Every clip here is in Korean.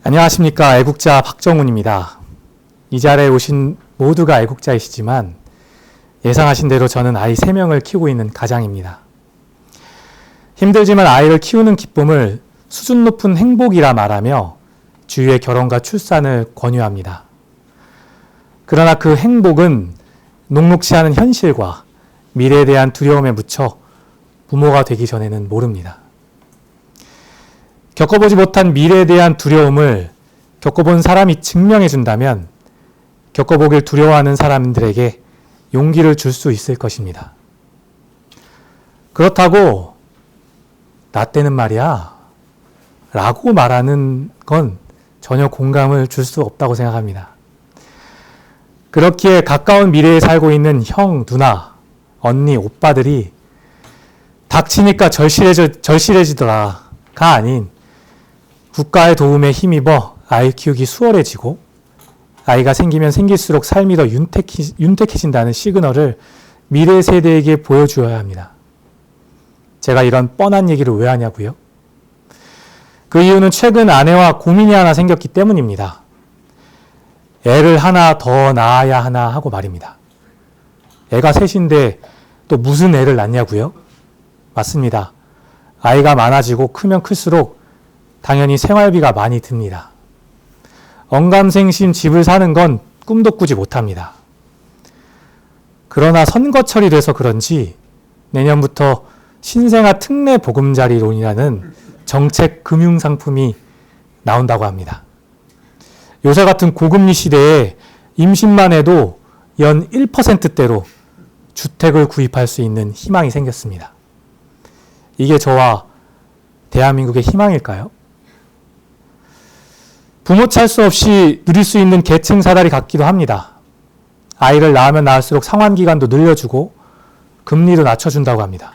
안녕하십니까. 애국자 박정훈입니다. 이 자리에 오신 모두가 애국자이시지만 예상하신 대로 저는 아이 3명을 키우고 있는 가장입니다. 힘들지만 아이를 키우는 기쁨을 수준 높은 행복이라 말하며 주위의 결혼과 출산을 권유합니다. 그러나 그 행복은 녹록지 않은 현실과 미래에 대한 두려움에 묻혀 부모가 되기 전에는 모릅니다. 겪어보지 못한 미래에 대한 두려움을 겪어본 사람이 증명해 준다면 겪어보길 두려워하는 사람들에게 용기를 줄 수 있을 것입니다. 그렇다고 나 때는 말이야 라고 말하는 건 전혀 공감을 줄 수 없다고 생각합니다. 그렇기에 가까운 미래에 살고 있는 형, 누나, 언니, 오빠들이 닥치니까 절실해지더라가 아닌 국가의 도움에 힘입어 아이 키우기 수월해지고 아이가 생기면 생길수록 삶이 더 윤택해진다는 시그널을 미래 세대에게 보여주어야 합니다. 제가 이런 뻔한 얘기를 왜 하냐고요? 그 이유는 최근 아내와 고민이 하나 생겼기 때문입니다. 애를 하나 더 낳아야 하나 하고 말입니다. 애가 셋인데 또 무슨 애를 낳냐고요? 맞습니다. 아이가 많아지고 크면 클수록 당연히 생활비가 많이 듭니다. 언감생심 집을 사는 건 꿈도 꾸지 못합니다. 그러나 선거철이 돼서 그런지 내년부터 신생아 특례 보금자리론이라는 정책 금융상품이 나온다고 합니다. 요새 같은 고금리 시대에 임신만 해도 연 1%대로 주택을 구입할 수 있는 희망이 생겼습니다. 이게 저와 대한민국의 희망일까요? 부모 찰 수 없이 누릴 수 있는 계층 사다리 같기도 합니다. 아이를 낳으면 낳을수록 상환기간도 늘려주고 금리도 낮춰준다고 합니다.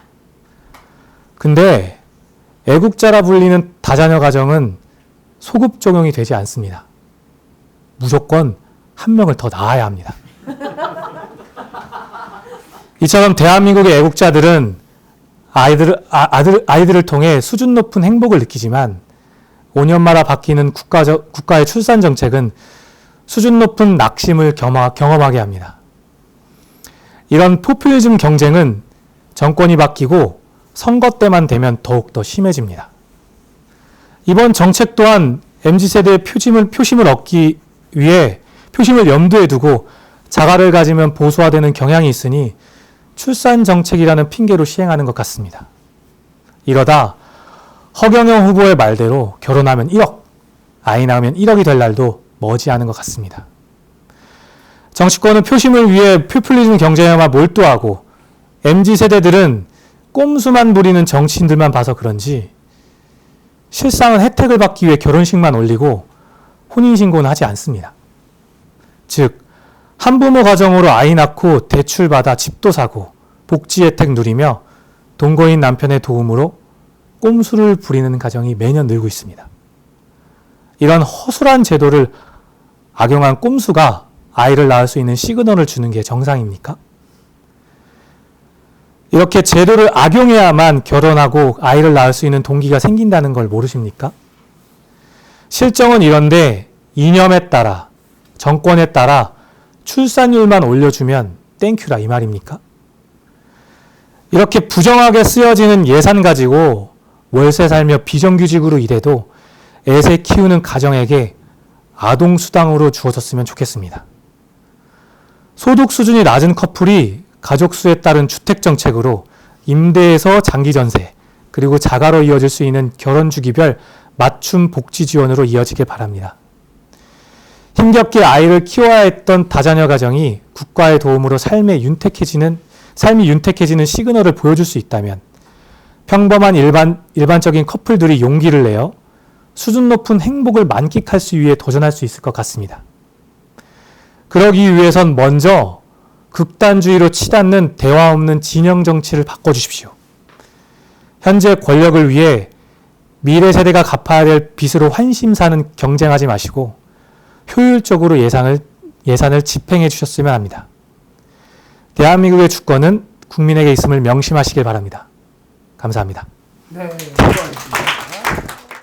근데 애국자라 불리는 다자녀 가정은 소급 적용이 되지 않습니다. 무조건 한 명을 더 낳아야 합니다. 이처럼 대한민국의 애국자들은 아이들을 통해 수준 높은 행복을 느끼지만 5년마다 바뀌는 국가의 출산 정책은 수준 높은 낙심을 경험하게 합니다. 이런 포퓰리즘 경쟁은 정권이 바뀌고 선거 때만 되면 더욱더 심해집니다. 이번 정책 또한 MZ세대의 표심을 얻기 위해 표심을 염두에 두고 자가를 가지면 보수화되는 경향이 있으니 출산 정책이라는 핑계로 시행하는 것 같습니다. 이러다 허경영 후보의 말대로 결혼하면 1억, 아이 낳으면 1억이 될 날도 머지않은 것 같습니다. 정치권은 표심을 위해 포퓰리즘 경쟁에만 몰두하고 MZ세대들은 꼼수만 부리는 정치인들만 봐서 그런지 실상은 혜택을 받기 위해 결혼식만 올리고 혼인신고는 하지 않습니다. 즉, 한부모 가정으로 아이 낳고 대출받아 집도 사고 복지 혜택 누리며 동거인 남편의 도움으로 꼼수를 부리는 가정이 매년 늘고 있습니다. 이런 허술한 제도를 악용한 꼼수가 아이를 낳을 수 있는 시그널을 주는 게 정상입니까? 이렇게 제도를 악용해야만 결혼하고 아이를 낳을 수 있는 동기가 생긴다는 걸 모르십니까? 실정은 이런데 이념에 따라, 정권에 따라 출산율만 올려주면 땡큐라 이 말입니까? 이렇게 부정하게 쓰여지는 예산 가지고 월세 살며 비정규직으로 일해도 애새 키우는 가정에게 아동수당으로 주어졌으면 좋겠습니다. 소득 수준이 낮은 커플이 가족 수에 따른 주택정책으로 임대에서 장기전세, 그리고 자가로 이어질 수 있는 결혼주기별 맞춤 복지 지원으로 이어지길 바랍니다. 힘겹게 아이를 키워야 했던 다자녀 가정이 국가의 도움으로 삶이 윤택해지는 시그널을 보여줄 수 있다면 평범한 일반적인 커플들이 용기를 내어 수준 높은 행복을 만끽할 수 위해 도전할 수 있을 것 같습니다. 그러기 위해선 먼저 극단주의로 치닫는 대화 없는 진영 정치를 바꿔주십시오. 현재 권력을 위해 미래 세대가 갚아야 될 빚으로 환심 사는 경쟁하지 마시고 효율적으로 예산을 집행해 주셨으면 합니다. 대한민국의 주권은 국민에게 있음을 명심하시길 바랍니다. 감사합니다. 네, 수고하셨습니다.